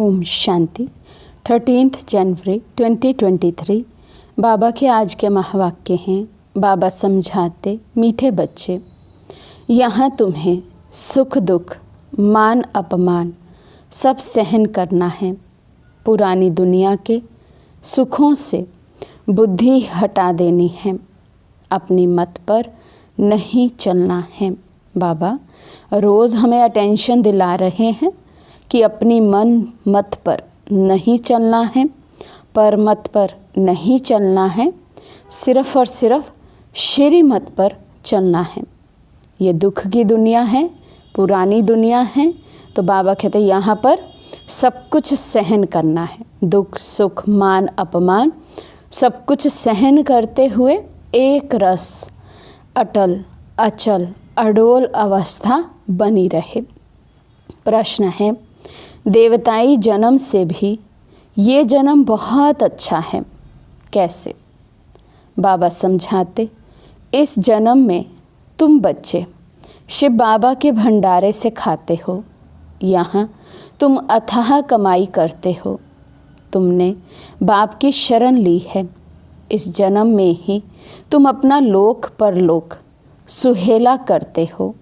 ओम शांति। 13 जनवरी 2023 बाबा के आज के महावाक्य हैं। बाबा समझाते, मीठे बच्चे, यहाँ तुम्हें सुख दुख, मान अपमान सब सहन करना है। पुरानी दुनिया के सुखों से बुद्धि हटा देनी है, अपनी मत पर नहीं चलना है। बाबा रोज़ हमें अटेंशन दिला रहे हैं कि अपनी मत पर नहीं चलना है, पर मत पर नहीं चलना है, सिर्फ़ और सिर्फ श्री मत पर चलना है। ये दुख की दुनिया है, पुरानी दुनिया है। तो बाबा कहते हैं यहाँ पर सब कुछ सहन करना है। दुख सुख मान अपमान सब कुछ सहन करते हुए एक रस अटल अचल अडोल अवस्था बनी रहे। प्रश्न है, देवताई जन्म से भी ये जन्म बहुत अच्छा है, कैसे? बाबा समझाते, इस जन्म में तुम बच्चे शिव बाबा के भंडारे से खाते हो। यहाँ तुम अथाह कमाई करते हो। तुमने बाप की शरण ली है। इस जन्म में ही तुम अपना लोक परलोक सुहेला करते हो।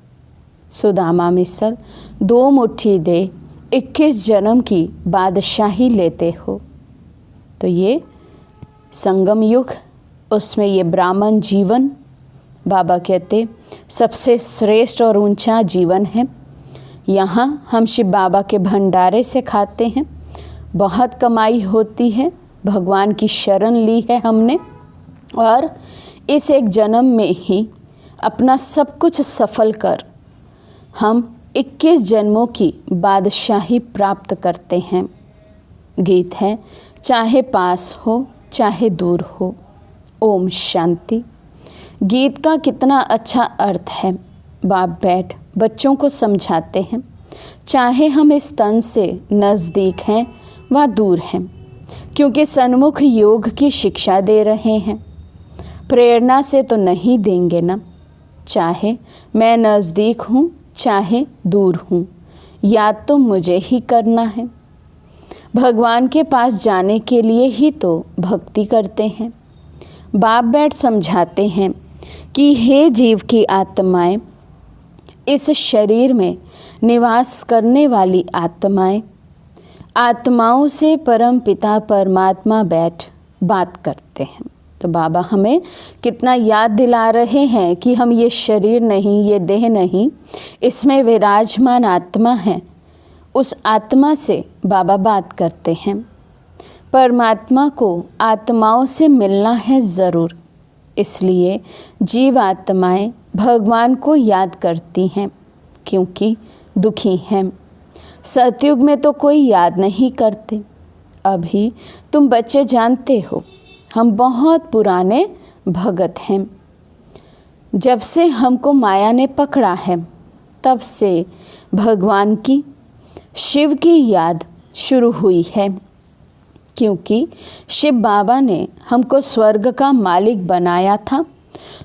सुदामा मिसल 2 मुट्ठी दे 21 जन्म की बादशाही लेते हो। तो ये संगम युग, उसमें ये ब्राह्मण जीवन बाबा कहते सबसे श्रेष्ठ और ऊंचा जीवन है। यहाँ हम शिव बाबा के भंडारे से खाते हैं, बहुत कमाई होती है, भगवान की शरण ली है हमने, और इस एक जन्म में ही अपना सब कुछ सफल कर हम 21 जन्मों की बादशाही प्राप्त करते हैं। गीत है, चाहे पास हो चाहे दूर हो। ओम शांति। गीत का कितना अच्छा अर्थ है। बाप बैठ बच्चों को समझाते हैं, चाहे हम इस तन से नज़दीक हैं व दूर हैं, क्योंकि सन्मुख योग की शिक्षा दे रहे हैं। प्रेरणा से तो नहीं देंगे ना। चाहे मैं नज़दीक हूँ चाहे दूर हूँ, याद तो मुझे ही करना है। भगवान के पास जाने के लिए ही तो भक्ति करते हैं। बाप बैठ समझाते हैं कि हे जीव की आत्माएं, इस शरीर में निवास करने वाली आत्माएं, आत्माओं से परम पिता परमात्मा बैठ बात करते हैं। तो बाबा हमें कितना याद दिला रहे हैं कि हम ये शरीर नहीं, ये देह नहीं, इसमें विराजमान आत्मा है। उस आत्मा से बाबा बात करते हैं। परमात्मा को आत्माओं से मिलना है ज़रूर, इसलिए जीव आत्माएं भगवान को याद करती हैं, क्योंकि दुखी हैं। सतयुग में तो कोई याद नहीं करते। अभी तुम बच्चे जानते हो, हम बहुत पुराने भगत हैं। जब से हमको माया ने पकड़ा है, तब से भगवान की, शिव की याद शुरू हुई है, क्योंकि शिव बाबा ने हमको स्वर्ग का मालिक बनाया था,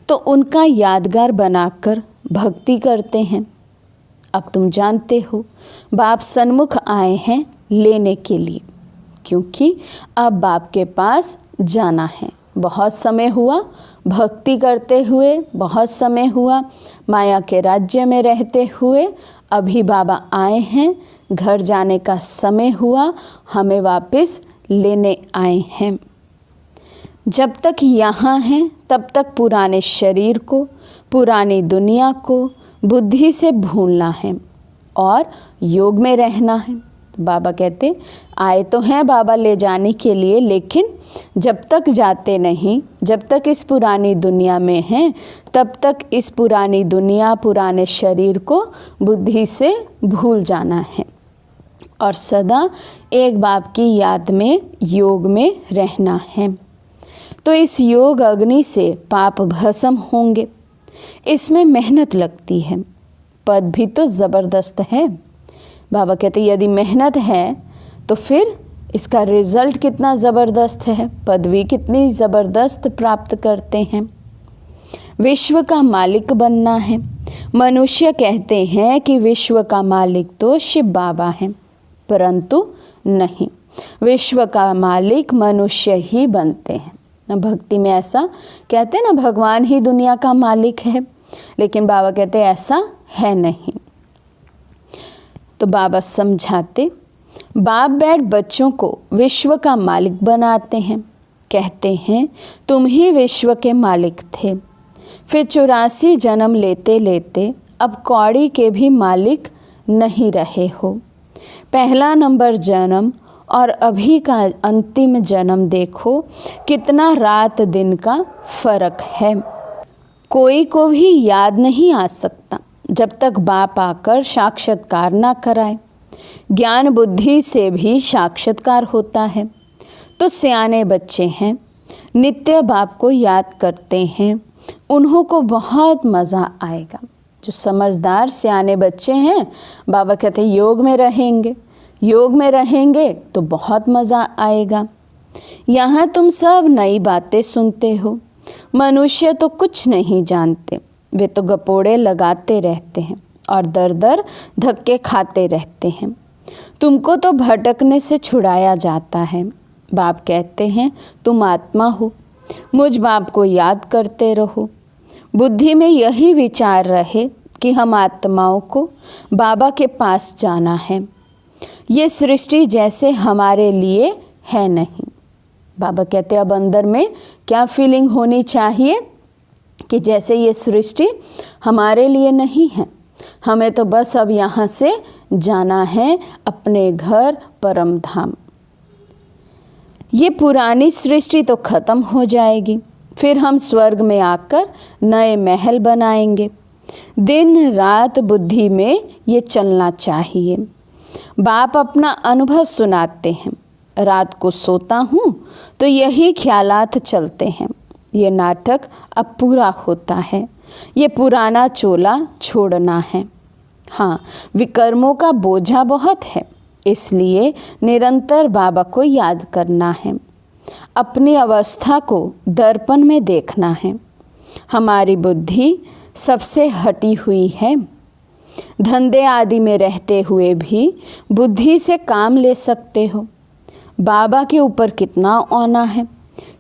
तो उनका यादगार बनाकर भक्ति करते हैं। अब तुम जानते हो, बाप सन्मुख आए हैं लेने के लिए, क्योंकि अब बाप के पास जाना है। बहुत समय हुआ भक्ति करते हुए, बहुत समय हुआ माया के राज्य में रहते हुए। अभी बाबा आए हैं, घर जाने का समय हुआ, हमें वापस लेने आए हैं। जब तक यहाँ हैं तब तक पुराने शरीर को, पुरानी दुनिया को बुद्धि से भूलना है और योग में रहना है। बाबा कहते आए तो हैं बाबा ले जाने के लिए, लेकिन जब तक जाते नहीं, जब तक इस पुरानी दुनिया में हैं, तब तक इस पुरानी दुनिया, पुराने शरीर को बुद्धि से भूल जाना है और सदा एक बाप की याद में, योग में रहना है। तो इस योग अग्नि से पाप भस्म होंगे। इसमें मेहनत लगती है, पद भी तो ज़बरदस्त है। बाबा कहते यदि मेहनत है तो फिर इसका रिज़ल्ट कितना ज़बरदस्त है, पदवी कितनी ज़बरदस्त प्राप्त करते हैं। विश्व का मालिक बनना है। मनुष्य कहते हैं कि विश्व का मालिक तो शिव बाबा हैं, परंतु नहीं, विश्व का मालिक मनुष्य ही बनते हैं। भक्ति में ऐसा कहते हैं ना, भगवान ही दुनिया का मालिक है, लेकिन बाबा कहते हैं ऐसा है नहीं। तो बाबा समझाते, बाप बेट बच्चों को विश्व का मालिक बनाते हैं, कहते हैं तुम ही विश्व के मालिक थे, फिर 84 जन्म लेते लेते अब कौड़ी के भी मालिक नहीं रहे हो। पहला नंबर जन्म और अभी का अंतिम जन्म देखो, कितना रात दिन का फर्क है। कोई को भी याद नहीं आ सकता जब तक बाप आकर साक्षात्कार ना कराए। ज्ञान बुद्धि से भी साक्षात्कार होता है। तो सियाने बच्चे हैं, नित्य बाप को याद करते हैं, उन्हों को बहुत मज़ा आएगा। जो समझदार सियाने बच्चे हैं, बाबा कहते हैं योग में रहेंगे, योग में रहेंगे तो बहुत मज़ा आएगा। यहाँ तुम सब नई बातें सुनते हो। मनुष्य तो कुछ नहीं जानते, वे तो गपोड़े लगाते रहते हैं और दर दर धक्के खाते रहते हैं। तुमको तो भटकने से छुड़ाया जाता है। बाप कहते हैं तुम आत्मा हो, मुझ बाप को याद करते रहो। बुद्धि में यही विचार रहे कि हम आत्माओं को बाबा के पास जाना है। ये सृष्टि जैसे हमारे लिए है नहीं। बाबा कहते अब अंदर में क्या फीलिंग होनी चाहिए कि जैसे ये सृष्टि हमारे लिए नहीं है, हमें तो बस अब यहाँ से जाना है अपने घर परम धाम। ये पुरानी सृष्टि तो खत्म हो जाएगी, फिर हम स्वर्ग में आकर नए महल बनाएंगे। दिन रात बुद्धि में ये चलना चाहिए। बाप अपना अनुभव सुनाते हैं। रात को सोता हूँ तो यही ख्यालात चलते हैं, ये नाटक अब पूरा होता है, ये पुराना चोला छोड़ना है। हाँ, विकर्मों का बोझा बहुत है, इसलिए निरंतर बाबा को याद करना है। अपनी अवस्था को दर्पण में देखना है। हमारी बुद्धि सबसे हटी हुई है। धंधे आदि में रहते हुए भी बुद्धि से काम ले सकते हो। बाबा के ऊपर कितना औना है,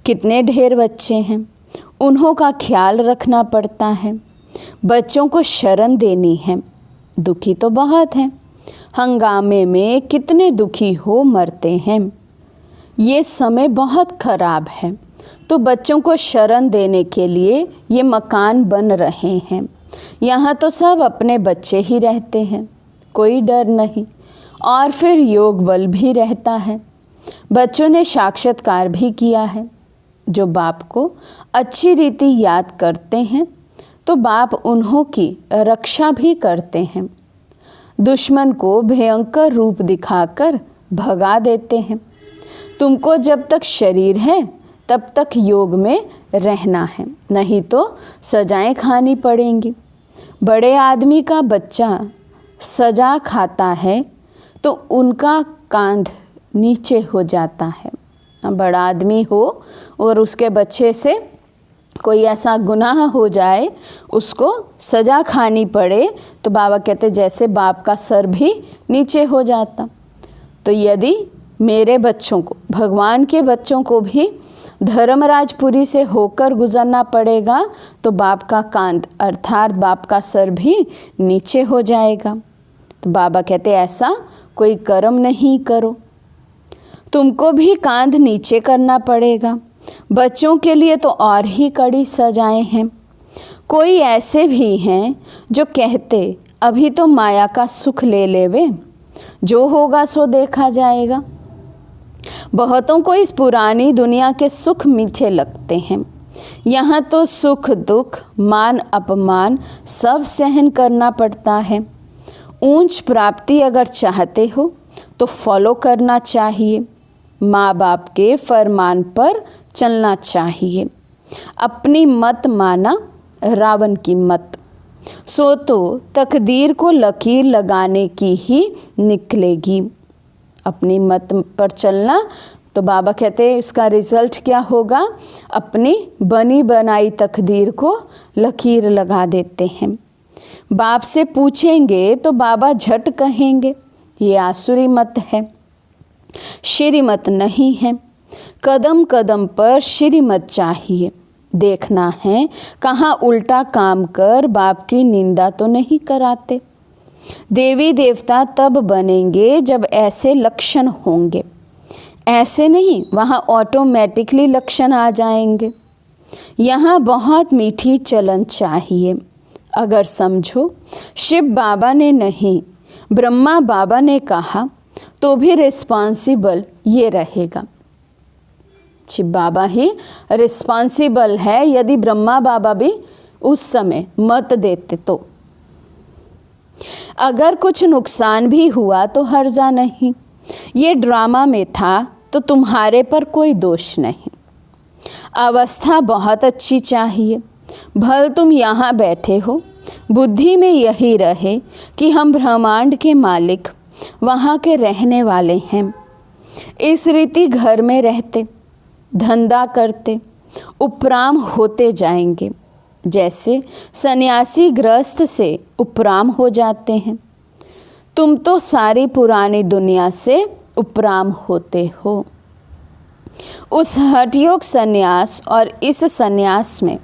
कितने ढेर बच्चे हैं, उन्हों का ख्याल रखना पड़ता है। बच्चों को शरण देनी है। दुखी तो बहुत हैं, हंगामे में कितने दुखी हो मरते हैं। ये समय बहुत खराब है, तो बच्चों को शरण देने के लिए ये मकान बन रहे हैं। यहाँ तो सब अपने बच्चे ही रहते हैं, कोई डर नहीं, और फिर योग बल भी रहता है। बच्चों ने साक्षात्कार भी किया है। जो बाप को अच्छी रीति याद करते हैं तो बाप उन्हों की रक्षा भी करते हैं। दुश्मन को भयंकर रूप दिखाकर भगा देते हैं। तुमको जब तक शरीर है तब तक योग में रहना है, नहीं तो सजाएं खानी पड़ेंगी। बड़े आदमी का बच्चा सजा खाता है तो उनका कांध नीचे हो जाता है। बड़ा आदमी हो और उसके बच्चे से कोई ऐसा गुनाह हो जाए, उसको सज़ा खानी पड़े, तो बाबा कहते जैसे बाप का सर भी नीचे हो जाता। तो यदि मेरे बच्चों को, भगवान के बच्चों को भी धर्मराजपुरी से होकर गुजरना पड़ेगा तो बाप का कांध अर्थात बाप का सर भी नीचे हो जाएगा। तो बाबा कहते ऐसा कोई कर्म नहीं करो, तुमको भी कांध नीचे करना पड़ेगा। बच्चों के लिए तो और ही कड़ी सजाएं हैं। कोई ऐसे भी हैं जो कहते अभी तो माया का सुख ले लेवे, जो होगा सो देखा जाएगा। बहुतों को इस पुरानी दुनिया के सुख मीठे लगते हैं। यहाँ तो सुख दुख मान अपमान सब सहन करना पड़ता है। ऊंच प्राप्ति अगर चाहते हो तो फॉलो करना चाहिए। माँ बाप के फरमान पर चलना चाहिए। अपनी मत माना रावण की मत, सो तो तकदीर को लकीर लगाने की ही निकलेगी। अपनी मत पर चलना तो बाबा कहते हैं उसका रिजल्ट क्या होगा, अपनी बनी बनाई तकदीर को लकीर लगा देते हैं। बाप से पूछेंगे तो बाबा झट कहेंगे ये आसुरी मत है। श्रीमत नहीं है, कदम कदम पर श्रीमत चाहिए। देखना है कहाँ उल्टा काम कर बाप की निंदा तो नहीं कराते। देवी देवता तब बनेंगे जब ऐसे लक्षण होंगे, ऐसे नहीं वहाँ ऑटोमेटिकली लक्षण आ जाएंगे। यहाँ बहुत मीठी चलन चाहिए। अगर समझो शिव बाबा ने नहीं, ब्रह्मा बाबा ने कहा तो भी रिस्पॉन्सिबल ये रहेगा। शिव बाबा ही रिस्पॉन्सिबल है, यदि ब्रह्मा बाबा भी उस समय मत देते तो। अगर कुछ नुकसान भी हुआ तो हर्जा नहीं, ये ड्रामा में था तो तुम्हारे पर कोई दोष नहीं। अवस्था बहुत अच्छी चाहिए। भल तुम यहाँ बैठे हो, बुद्धि में यही रहे कि हम ब्रह्मांड के मालिक, वहाँ के रहने वाले हैं। इस रीति घर में रहते, धंधा करते, उपराम होते जाएंगे, जैसे सन्यासी गृहस्थ से उपराम हो जाते हैं। तुम तो सारी पुरानी दुनिया से उपराम होते हो। उस हठयोग सन्यास और इस सन्यास में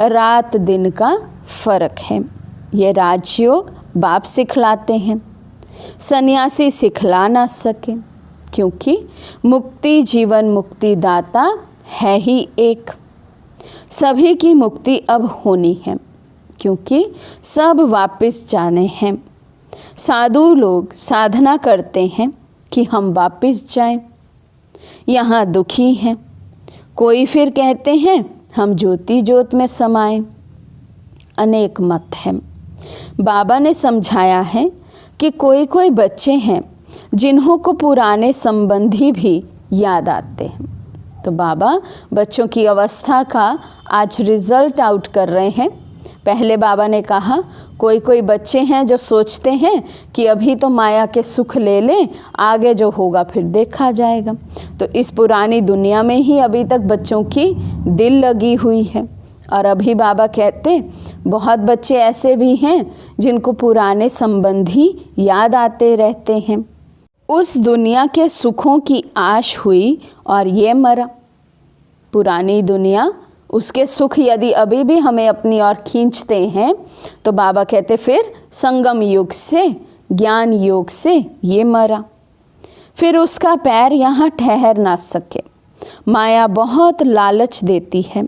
रात दिन का फर्क है। ये राजयोग बाप सिखलाते हैं, सन्यासी सिखला ना सके, क्योंकि मुक्ति जीवन मुक्ति दाता है ही एक। सभी की मुक्ति अब होनी है, क्योंकि सब वापस जाने हैं। साधु लोग साधना करते हैं कि हम वापस जाएं। यहाँ दुखी हैं, कोई फिर कहते हैं हम ज्योति ज्योत में समाएं। अनेक मत हैं। बाबा ने समझाया है कि कोई कोई बच्चे हैं जिन्हों को पुराने संबंधी भी याद आते हैं। तो बाबा बच्चों की अवस्था का आज रिजल्ट आउट कर रहे हैं। पहले बाबा ने कहा कोई कोई बच्चे हैं जो सोचते हैं कि अभी तो माया के सुख ले लें, आगे जो होगा फिर देखा जाएगा। तो इस पुरानी दुनिया में ही अभी तक बच्चों की दिल लगी हुई है। और अभी बाबा कहते बहुत बच्चे ऐसे भी हैं जिनको पुराने संबंधी याद आते रहते हैं। उस दुनिया के सुखों की आश हुई और ये मरा। पुरानी दुनिया, उसके सुख यदि अभी भी हमें अपनी ओर खींचते हैं तो बाबा कहते फिर संगम युग से, ज्ञान योग से ये मरा। फिर उसका पैर यहाँ ठहर ना सके। माया बहुत लालच देती है।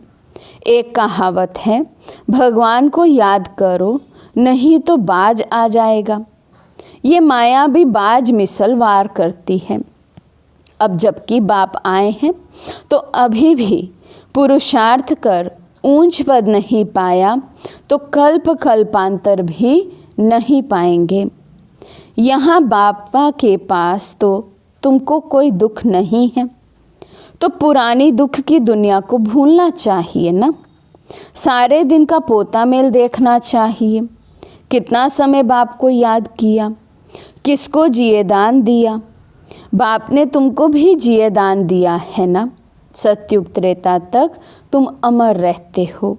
एक कहावत है, भगवान को याद करो नहीं तो बाज आ जाएगा। ये माया भी बाज मिसल वार करती है। अब जबकि बाप आए हैं तो अभी भी पुरुषार्थ कर ऊंच पद नहीं पाया तो कल्प कल्पांतर भी नहीं पाएंगे। यहाँ बापा के पास तो तुमको कोई दुख नहीं है, तो पुरानी दुख की दुनिया को भूलना चाहिए ना। सारे दिन का पोता मेल देखना चाहिए। कितना समय बाप को याद किया, किसको जिए दान दिया। बाप ने तुमको भी जिए दान दिया है ना। सतयुग त्रेता तक तुम अमर रहते हो।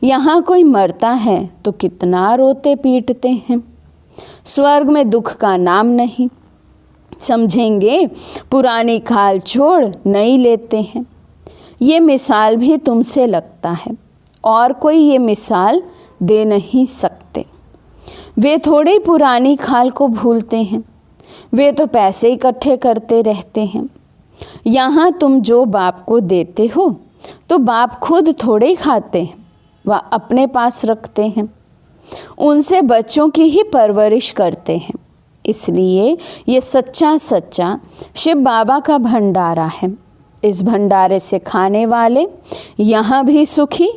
यहाँ कोई मरता है तो कितना रोते पीटते हैं। स्वर्ग में दुख का नाम नहीं। समझेंगे पुरानी खाल छोड़ नई लेते हैं। ये मिसाल भी तुमसे लगता है और कोई ये मिसाल दे नहीं सकते। वे थोड़ी पुरानी खाल को भूलते हैं, वे तो पैसे इकट्ठे करते रहते हैं। यहाँ तुम जो बाप को देते हो तो बाप खुद थोड़े खाते हैं, वह अपने पास रखते हैं। उनसे बच्चों की ही परवरिश करते हैं। इसलिए ये सच्चा सच्चा शिव बाबा का भंडारा है। इस भंडारे से खाने वाले यहाँ भी सुखी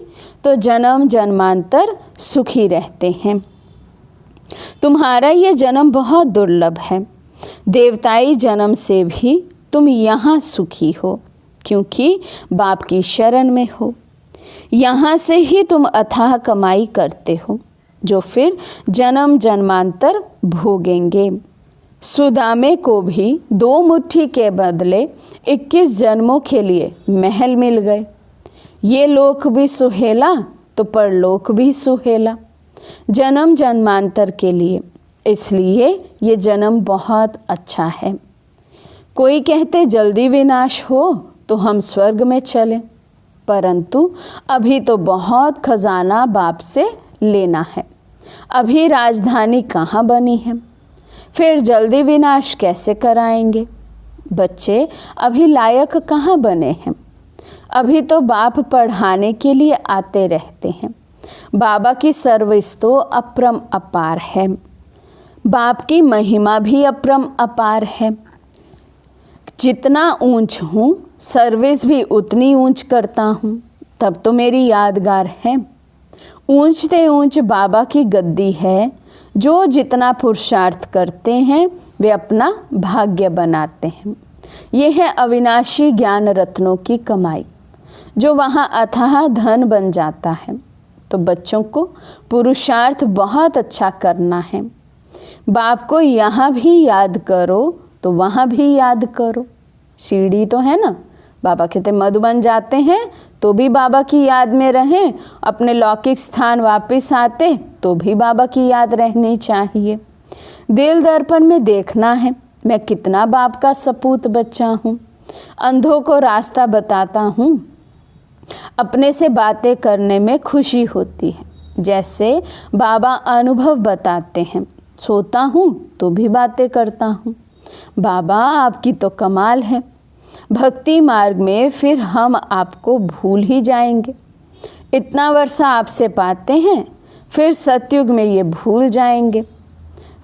तो जन्म जन्मांतर सुखी रहते हैं। तुम्हारा ये जन्म बहुत दुर्लभ है। देवताई जन्म से भी तुम यहाँ सुखी हो, क्योंकि बाप की शरण में हो। यहाँ से ही तुम अथाह कमाई करते हो, जो फिर जन्म जन्मांतर भोगेंगे। सुदामे को भी 2 मुट्ठी के बदले 21 जन्मों के लिए महल मिल गए। ये लोक भी सुहेला तो परलोक भी सुहेला, जन्म जन्मांतर के लिए। इसलिए ये जन्म बहुत अच्छा है। कोई कहते जल्दी विनाश हो तो हम स्वर्ग में चलें, परंतु अभी तो बहुत खजाना बाप से लेना है। अभी राजधानी कहाँ बनी है, फिर जल्दी विनाश कैसे कराएंगे। बच्चे अभी लायक कहाँ बने हैं, अभी तो बाप पढ़ाने के लिए आते रहते हैं। बाबा की सर्विस तो अपरम अपार है, बाप की महिमा भी अपरम अपार है। जितना ऊंच हूँ सर्विस भी उतनी ऊंच करता हूँ, तब तो मेरी यादगार है। ऊंच से ऊंच बाबा की गद्दी है, जो जितना पुरुषार्थ करते हैं वे अपना भाग्य बनाते हैं। ये है अविनाशी ज्ञान रत्नों की कमाई, जो वहाँ अथाह धन बन जाता है। तो बच्चों को पुरुषार्थ बहुत अच्छा करना है। बाप को यहाँ भी याद करो तो वहाँ भी याद करो। सीढ़ी तो है ना, बाबा कहते मधुबन जाते हैं तो भी बाबा की याद में रहें, अपने लौकिक स्थान वापस आते तो भी बाबा की याद रहनी चाहिए। दिल दर्पण में देखना है मैं कितना बाप का सपूत बच्चा हूँ। अंधों को रास्ता बताता हूँ, अपने से बातें करने में खुशी होती है। जैसे बाबा अनुभव बताते हैं, सोता हूँ तो भी बातें करता हूँ। बाबा आपकी तो कमाल है। भक्ति मार्ग में फिर हम आपको भूल ही जाएंगे। इतना वर्षा आपसे पाते हैं, फिर सतयुग में ये भूल जाएंगे।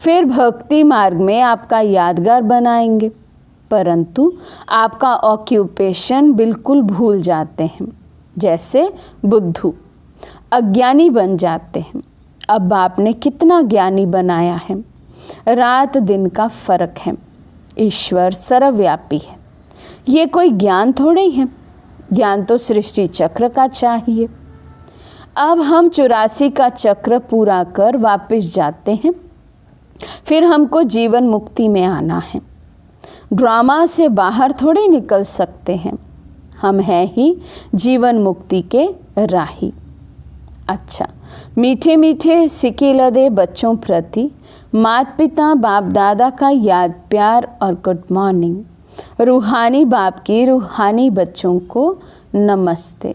फिर भक्ति मार्ग में आपका यादगार बनाएंगे, परंतु आपका ऑक्यूपेशन बिल्कुल भूल जाते हैं। जैसे बुद्धू अज्ञानी बन जाते हैं। अब आपने कितना ज्ञानी बनाया है। रात दिन का फर्क है। ईश्वर सर्वव्यापी है। ये कोई ज्ञान थोड़े है, ज्ञान तो सृष्टि चक्र का चाहिए। अब हम 84 का चक्र पूरा कर वापस जाते हैं, फिर हमको जीवन मुक्ति में आना है। ड्रामा से बाहर थोड़ी निकल सकते हैं, हम हैं ही जीवन मुक्ति के राही। अच्छा, मीठे मीठे सिके लदे बच्चों प्रति माता पिता बाप दादा का याद प्यार और गुड मॉर्निंग। रूहानी बाप की रूहानी बच्चों को नमस्ते।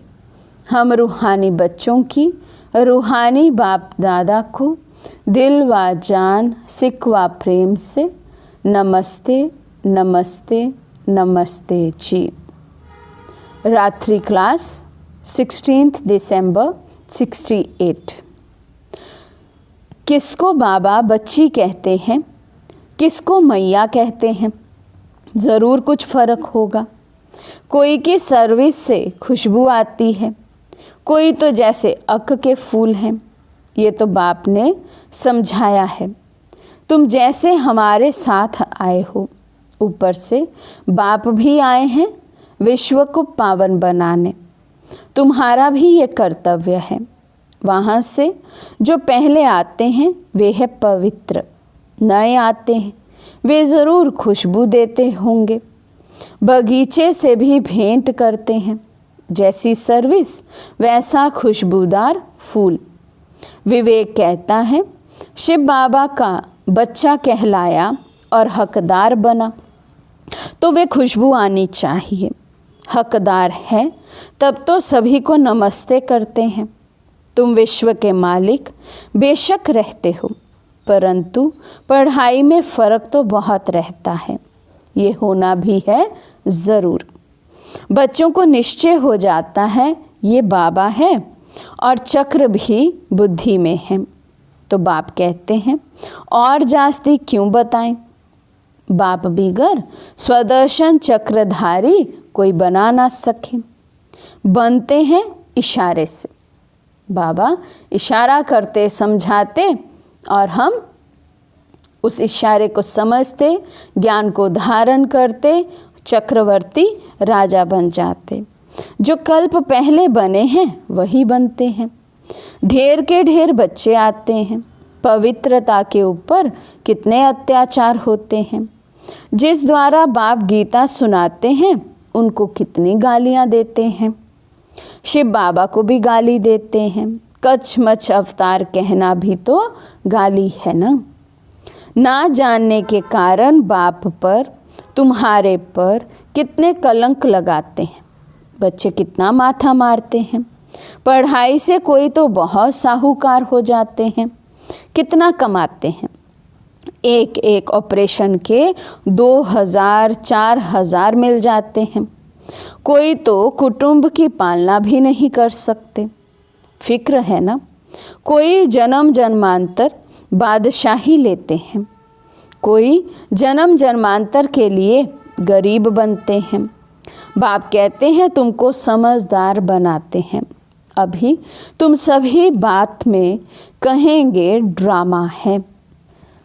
हम रूहानी बच्चों की रूहानी बाप दादा को दिल व जान सिक व प्रेम से नमस्ते नमस्ते नमस्ते जी। रात्रि क्लास 16 दिसंबर 68। किसको बाबा बच्ची कहते हैं, किसको मैया कहते हैं, ज़रूर कुछ फ़र्क होगा। कोई की सर्विस से खुशबू आती है, कोई तो जैसे अक के फूल हैं। ये तो बाप ने समझाया है। तुम जैसे हमारे साथ आए हो, ऊपर से बाप भी आए हैं विश्व को पावन बनाने। तुम्हारा भी ये कर्तव्य है। वहाँ से जो पहले आते हैं वे है पवित्र, नए आते हैं वे ज़रूर खुशबू देते होंगे। बगीचे से भी भेंट करते हैं, जैसी सर्विस वैसा खुशबूदार फूल। विवेक कहता है शिव बाबा का बच्चा कहलाया और हकदार बना, तो वे खुशबू आनी चाहिए। हकदार है तब तो सभी को नमस्ते करते हैं। तुम विश्व के मालिक बेशक रहते हो, परंतु पढ़ाई में फ़र्क तो बहुत रहता है। ये होना भी है ज़रूर। बच्चों को निश्चय हो जाता है ये बाबा है और चक्र भी बुद्धि में है। तो बाप कहते हैं और जास्ती क्यों बताएं। बाप बिगर स्वदर्शन चक्रधारी कोई बना ना सके। बनते हैं इशारे से। बाबा इशारा करते समझाते और हम उस इशारे को समझते, ज्ञान को धारण करते, चक्रवर्ती राजा बन जाते। जो कल्प पहले बने हैं वही बनते हैं। ढेर के ढेर बच्चे आते हैं। पवित्रता के ऊपर कितने अत्याचार होते हैं। जिस द्वारा बाप गीता सुनाते हैं उनको कितनी गालियाँ देते हैं। शिव बाबा को भी गाली देते हैं। कच्छ मच्छ अवतार कहना भी तो गाली है ना। ना जानने के कारण बाप पर तुम्हारे पर कितने कलंक लगाते हैं, बच्चे कितना माथा मारते हैं। पढ़ाई से कोई तो बहुत साहूकार हो जाते हैं, कितना कमाते हैं। एक एक ऑपरेशन के 2000 4000 मिल जाते हैं। कोई तो कुटुंब की पालना भी नहीं कर सकते। फिक्र है ना। कोई जन्म जन्मांतर बादशाही लेते हैं, कोई जन्म जन्मांतर के लिए गरीब बनते हैं। बाप कहते हैं तुमको समझदार बनाते हैं। अभी तुम सभी बात में कहेंगे ड्रामा है।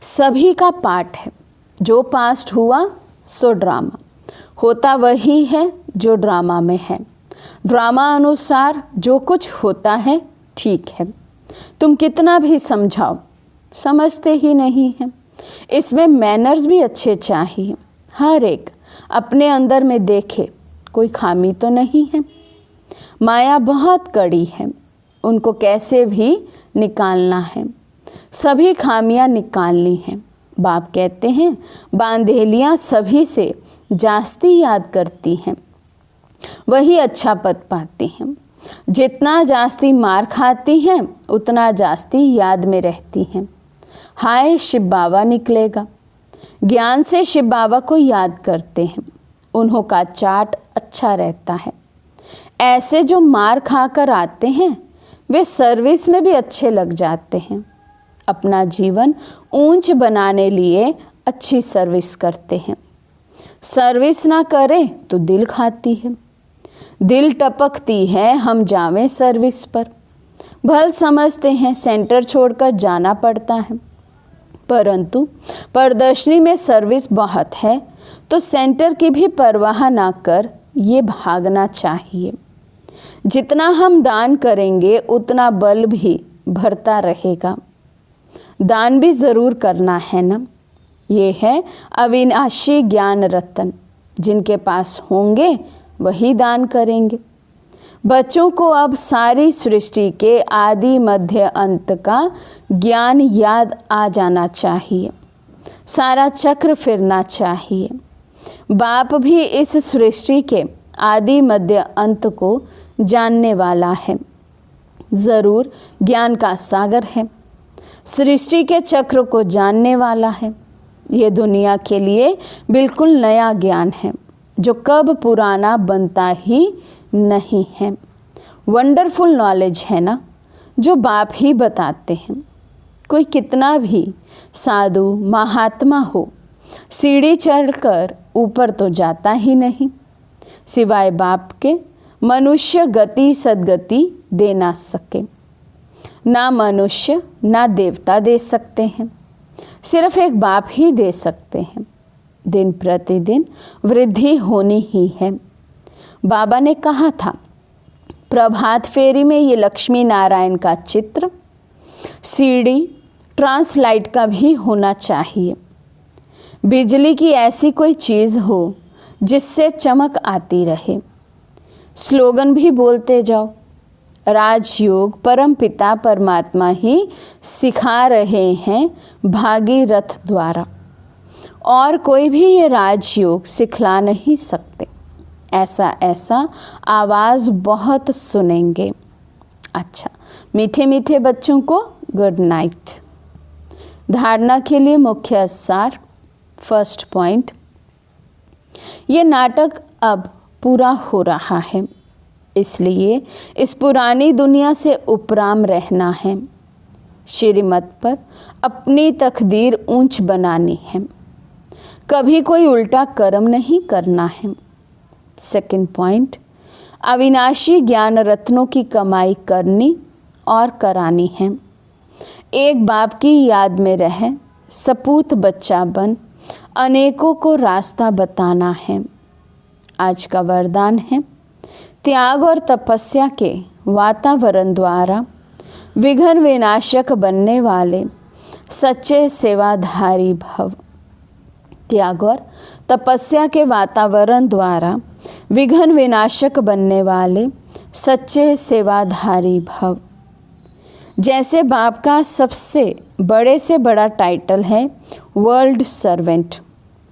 सभी का पाठ है। जो पास्ट हुआ सो ड्रामा होता वही है जो ड्रामा में है। ड्रामा अनुसार जो कुछ होता है ठीक है। तुम कितना भी समझाओ समझते ही नहीं हैं। इसमें मैनर्स भी अच्छे चाहिए। हर एक अपने अंदर में देखे कोई खामी तो नहीं है। माया बहुत कड़ी है, उनको कैसे भी निकालना है। सभी खामियां निकालनी हैं। बाप कहते हैं बांधेलियां सभी से जास्ती याद करती हैं, वही अच्छा पद पाती हैं। जितना जास्ती मार खाती हैं उतना जास्ती याद में रहती हैं। हाय शिव बाबा निकलेगा। ज्ञान से शिव बाबा को याद करते हैं, उन्हों का चाट अच्छा रहता है। ऐसे जो मार खाकर आते हैं वे सर्विस में भी अच्छे लग जाते हैं। अपना जीवन ऊंच बनाने लिए अच्छी सर्विस करते हैं। सर्विस ना करे तो दिल खाती है, दिल टपकती है हम जावें सर्विस पर। भल समझते हैं सेंटर छोड़कर जाना पड़ता है, परंतु प्रदर्शनी में सर्विस बहुत है तो सेंटर की भी परवाह ना कर ये भागना चाहिए। जितना हम दान करेंगे उतना बल भी भरता रहेगा। दान भी ज़रूर करना है ना। ये है अविनाशी ज्ञान रत्न, जिनके पास होंगे वही दान करेंगे। बच्चों को अब सारी सृष्टि के आदि मध्य अंत का ज्ञान याद आ जाना चाहिए। सारा चक्र फिरना चाहिए। बाप भी इस सृष्टि के आदि मध्य अंत को जानने वाला है। ज़रूर ज्ञान का सागर है। सृष्टि के चक्र को जानने वाला है। ये दुनिया के लिए बिल्कुल नया ज्ञान है जो कब पुराना बनता ही नहीं है। वंडरफुल नॉलेज है ना, जो बाप ही बताते हैं। कोई कितना भी साधु महात्मा हो, सीढ़ी चढ़कर ऊपर तो जाता ही नहीं। सिवाय बाप के मनुष्य गति सद्गति दे ना सके। ना मनुष्य ना देवता दे सकते हैं, सिर्फ एक बाप ही दे सकते हैं। दिन प्रतिदिन वृद्धि होनी ही है। बाबा ने कहा था प्रभात फेरी में ये लक्ष्मी नारायण का चित्र सीडी ट्रांसलाइट का भी होना चाहिए। बिजली की ऐसी कोई चीज़ हो जिससे चमक आती रहे। स्लोगन भी बोलते जाओ। राजयोग परमपिता परमात्मा ही सिखा रहे हैं भागीरथ द्वारा, और कोई भी ये राजयोग सिखला नहीं सकते। ऐसा आवाज़ बहुत सुनेंगे। अच्छा, मीठे मीठे बच्चों को गुड नाइट। धारणा के लिए मुख्य सार। फर्स्ट पॉइंट, ये नाटक अब पूरा हो रहा है, इसलिए इस पुरानी दुनिया से उपराम रहना है। श्रीमत पर अपनी तकदीर ऊंच बनानी है। कभी कोई उल्टा कर्म नहीं करना है। सेकंड पॉइंट, अविनाशी ज्ञान रत्नों की कमाई करनी और करानी है। एक बाप की याद में रह सपूत बच्चा बन अनेकों को रास्ता बताना है। आज का वरदान है त्याग और तपस्या के वातावरण द्वारा विघ्न विनाशक बनने वाले सच्चे सेवाधारी भव। त्याग और तपस्या के वातावरण द्वारा विघ्न विनाशक बनने वाले सच्चे सेवाधारी भव। जैसे बाप का सबसे बड़े से बड़ा टाइटल है वर्ल्ड सर्वेंट,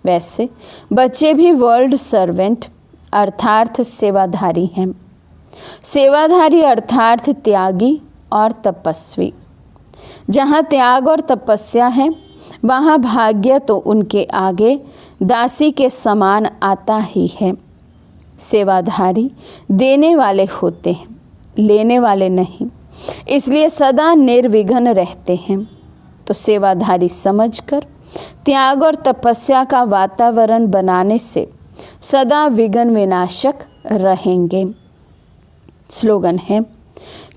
वैसे बच्चे भी वर्ल्ड सर्वेंट अर्थात सेवाधारी हैं। सेवाधारी अर्थात त्यागी और तपस्वी। जहाँ त्याग और तपस्या है वहाँ भाग्य तो उनके आगे दासी के समान आता ही है। सेवाधारी देने वाले होते हैं, लेने वाले नहीं, इसलिए सदा निर्विघ्न रहते हैं। तो सेवाधारी समझकर त्याग और तपस्या का वातावरण बनाने से सदा विघ्न विनाशक रहेंगे। स्लोगन है,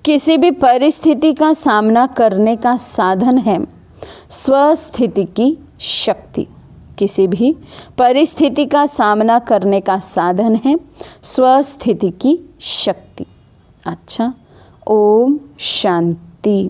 किसी भी परिस्थिति का सामना करने का साधन है स्वस्थिति की शक्ति। किसी भी परिस्थिति का सामना करने का साधन है स्वस्थिति की शक्ति। अच्छा, ओम शांति।